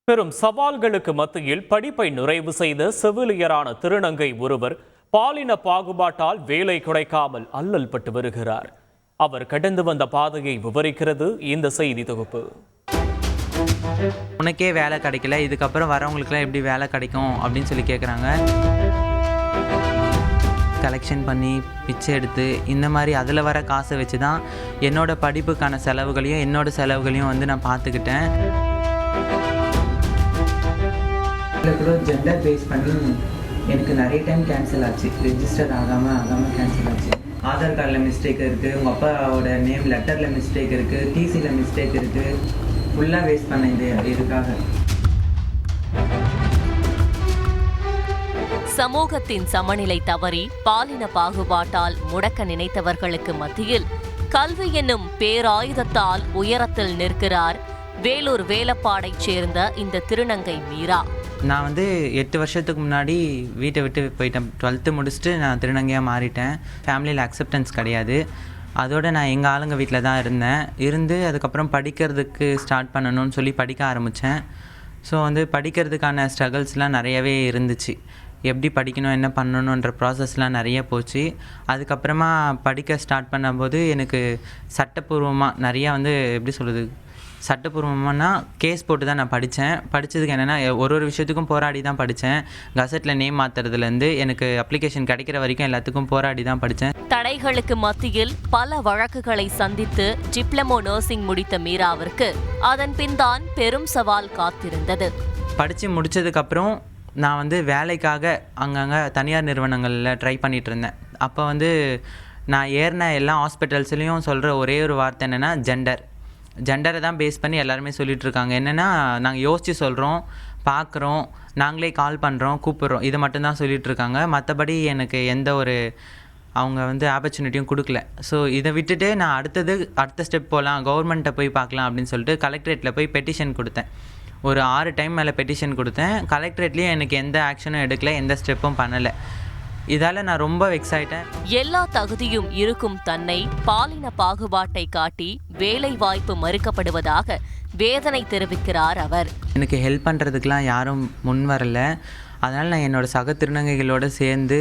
பெரும் சவால்களுக்கு மத்தியில் படிப்பை நிறைவு செய்த செவிலியரான திருநங்கை ஒருவர் பாலின பாகுபாட்டால் வேலை கிடைக்காமல் அல்லல் பட்டு வருகிறார். அவர் கடந்து வந்த பாதையை விவரிக்கிறது இந்த செய்தி தொகுப்பு. உனக்கே வேலை கிடைக்கல, இதுக்கப்புறம் வரவங்களுக்குலாம் எப்படி வேலை கிடைக்கும் அப்படின்னு சொல்லி கேட்குறாங்க. கலெக்ஷன் பண்ணி பிச்சை எடுத்து இந்த மாதிரி அதில் வர காசை வச்சு தான் என்னோடய படிப்புக்கான செலவுகளையும் என்னோடய செலவுகளையும் வந்து நான் பார்த்துக்கிட்டேன். இதில் கூட ஜெண்டர் பேஸ் பண்ணி எனக்கு நிறைய டைம் கேன்சல் ஆச்சு. ரெஜிஸ்டர் ஆகாமல் கேன்சல் ஆச்சு. ஆதார் கார்டில் மிஸ்டேக் இருக்குது, உங்கள் அப்பாவோட நேம் லெட்டரில் மிஸ்டேக் இருக்குது, டிசியில் மிஸ்டேக் இருக்குது. ஃபுல்லாக வேஸ்ட் பண்ண இதுக்காக. சமூகத்தின் சமநிலை தவறி பாலின பாகுபாட்டால் முடக்க நினைத்தவர்களுக்கு மத்தியில் கல்வி என்னும் பேராயுதத்தால் உயரத்தில் நிற்கிறார் வேலூர் வேலப்பாடைச் சேர்ந்த இந்த திருநங்கை மீரா. நான் வந்து 8 வருஷத்துக்கு முன்னாடி வீட்டை விட்டு போயிட்டேன். 12th முடிச்சுட்டு நான் திருநங்கையாக மாறிட்டேன். ஃபேமிலியில் அக்செப்டன்ஸ் கிடையாது. அதோடு நான் எங்கள் ஆளுங்க வீட்டில் தான் இருந்து அதுக்கப்புறம் படிக்கிறதுக்கு ஸ்டார்ட் பண்ணணும்னு சொல்லி படிக்க ஆரம்பித்தேன். ஸோ வந்து படிக்கிறதுக்கான ஸ்ட்ரகிள்ஸ்லாம் நிறையவே இருந்துச்சு. எப்படி படிக்கணும், என்ன பண்ணணுன்ற ப்ராசஸ்லாம் நிறைய போச்சு. அதுக்கப்புறமா படிக்க ஸ்டார்ட் பண்ணும்போது எனக்கு சட்டப்பூர்வமாக நிறையா வந்து எப்படி சொல்கிறது, சட்டப்பூர்வமானா கேஸ் போட்டு தான் நான் படித்தேன். படித்ததுக்கு என்னென்னா ஒரு விஷயத்துக்கும் போராடி தான் படித்தேன். கசட்டில் நேம் மாற்றுறதுலேருந்து எனக்கு அப்ளிகேஷன் கிடைக்கிற வரைக்கும் எல்லாத்துக்கும் போராடி தான் படித்தேன். தடைகளுக்கு மத்தியில் பல வழக்குகளை சந்தித்து டிப்ளமோ நர்சிங் முடித்த மீராவிற்கு அதன் பின் தான் பெரும் சவால் காத்திருந்தது. படித்து முடித்ததுக்கப்புறம் நான் வந்து வேலைக்காக அங்கங்கே தனியார் நிறுவனங்களில் ட்ரை பண்ணிகிட்டு இருந்தேன். அப்போ வந்து நான் ஏறின எல்லா ஹாஸ்பிட்டல்ஸ்லேயும் சொல்கிற ஒரே ஒரு வார்த்தை என்னென்னா ஜெண்டரை தான் பேஸ் பண்ணி எல்லாருமே சொல்லிகிட்டு இருக்காங்க. என்னென்னா நாங்கள் யோசித்து சொல்கிறோம், பார்க்குறோம், நாங்களே கால் பண்ணுறோம், கூப்பிட்றோம், இதை மட்டும்தான் சொல்லிகிட்ருக்காங்க. மற்றபடி எனக்கு எந்த ஒரு அவங்க வந்து ஆப்பர்ச்சுனிட்டியும் கொடுக்கல. ஸோ இதை விட்டுட்டு நான் அடுத்த ஸ்டெப் போகலாம், கவர்மெண்ட்டை போய் பார்க்கலாம் அப்படின்னு சொல்லிட்டு கலெக்ட்ரேட்டில் போய் பெட்டிஷன் கொடுத்தேன். ஒரு 6 டைம் மேலே பெட்டிஷன் கொடுத்தேன். கலெக்ட்ரேட்லேயும் எனக்கு எந்த ஆக்ஷனும் எடுக்கல, எந்த ஸ்டெப்பும் பண்ணலை. இதால் நான் ரொம்ப வெக்ஸ் ஆகிட்டேன். எல்லா தகுதியும் இருக்கும் தன்னை பாலின பாகுபாட்டை காட்டி வேலை வாய்ப்பு மறுக்கப்படுவதாக வேதனை தெரிவிக்கிறார் அவர். எனக்கு ஹெல்ப் பண்ணுறதுக்கெலாம் யாரும் முன் வரல. அதனால் நான் என்னோடய சக திருநங்கைகளோடு சேர்ந்து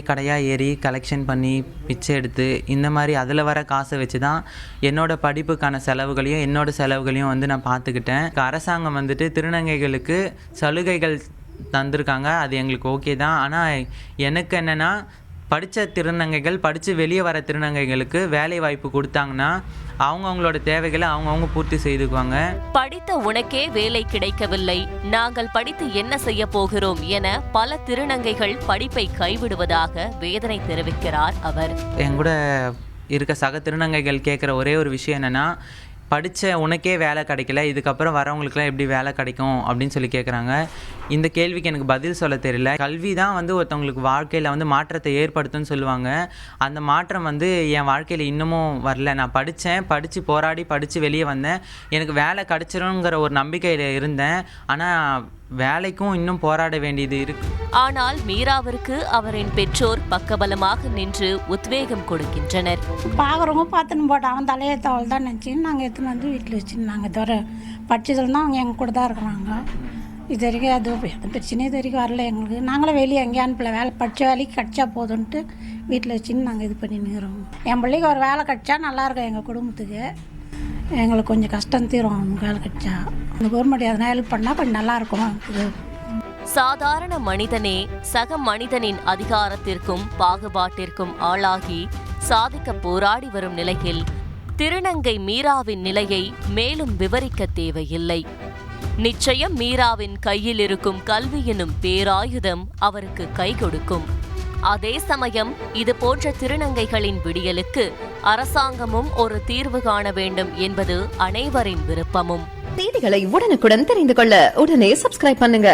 கடையாக ஏறி கலெக்ஷன் பண்ணி பிச்சை எடுத்து இந்த மாதிரி அதில் வர காசை வச்சு தான் என்னோடய படிப்புக்கான செலவுகளையும் என்னோடய செலவுகளையும் வந்து நான் பார்த்துக்கிட்டேன். அரசாங்கம் வந்துட்டு திருநங்கைகளுக்கு சலுகைகள் தந்திருக்காங்க, அது எங்களுக்கு ஓகே தான். ஆனால் எனக்கு என்னென்னா படித்த திருநங்கைகள், படித்து வெளியே வர திருநங்கைகளுக்கு வேலை வாய்ப்பு கொடுத்தாங்கன்னா அவங்களோட தேவைகளை அவங்கவுங்க பூர்த்தி செய்துக்குவாங்க. படித்த உனக்கே வேலை கிடைக்கவில்லை, நாங்கள் படித்து என்ன செய்ய போகிறோம் என பல திருநங்கைகள் படிப்பை கைவிடுவதாக வேதனை தெரிவிக்கிறார் அவர். எங்கூட இருக்க சக திருநங்கைகள் கேட்குற ஒரே ஒரு விஷயம் என்னென்னா, படித்த உனக்கே வேலை கிடைக்கல, இதுக்கப்புறம் வரவங்களுக்குலாம் எப்படி வேலை கிடைக்கும் அப்படின்னு சொல்லி கேட்குறாங்க. இந்த கேள்விக்கு எனக்கு பதில் சொல்ல தெரியல. கல்வி தான் வந்து ஒருத்தவங்களுக்கு வாழ்க்கையில் வந்து மாற்றத்தை ஏற்படுத்தும்னு சொல்லுவாங்க. அந்த மாற்றம் வந்து என் வாழ்க்கையில் இன்னமும் வரல. நான் படித்து போராடி படித்து வெளியே வந்தேன். எனக்கு வேலை கிடைச்சிருங்கிற ஒரு நம்பிக்கையில் இருந்தேன். ஆனால் வேலைக்கும் இன்னும் போராட வேண்டியது இருக்கு. ஆனால் மீராவிற்கு அவரின் பெற்றோர் பக்கபலமாக நின்று உத்வேகம் கொடுக்கின்றனர். பார்க்குறவங்க பார்த்துன்னு போட்டு அவன் தலையை தவள் தான் நினச்சின்னு நாங்கள் எடுத்துன்னு வந்து வீட்டில் வச்சுருந்தாங்க. தவிர படித்ததில் தான் அவங்க எங்கள் கூட தான் இருக்கிறாங்க. இது வரைக்கும் அது பிரச்சனை இது வரைக்கும் வரல எங்களுக்கு. நாங்களும் வெளியே எங்கேயும் அனுப்பல. வேலை படித்த வேலைக்கு கிடச்சா போதுன்ட்டு வீட்டில் வச்சுன்னு நாங்கள் இது பண்ணின்னுக்கிறோம். என் பிள்ளைக்கு ஒரு வேலை கிடச்சா நல்லாயிருக்கும். எங்கள் குடும்பத்துக்கு எங்களுக்கு கொஞ்சம் கஷ்டம் தீரும். அவனுக்கு வேலை கிடச்சா அந்த கவர்மெண்ட் எதனா ஹெல்ப் பண்ணால் கொஞ்சம் நல்லாயிருக்கும். சாதாரண மனிதனே சக மனிதனின் அதிகாரத்திற்கும் பாகுபாட்டிற்கும் ஆளாகி சாதிக்க போராடி வரும் நிலையில் திருநங்கை மீராவின் நிலையை மேலும் விவரிக்க தேவையில்லை. நிச்சயம் மீராவின் கையில் இருக்கும் கல்வி எனும் பேராயுதம் அவருக்கு கை கொடுக்கும். அதே சமயம் இது போன்ற திருநங்கைகளின் விடியலுக்கு அரசாங்கமும் ஒரு தீர்வு காண வேண்டும் என்பது அனைவரின் விருப்பமும். செய்திகளை உடனுக்குடன் தெரிந்து கொள்ள உடனே சப்ஸ்கிரைப் பண்ணுங்க.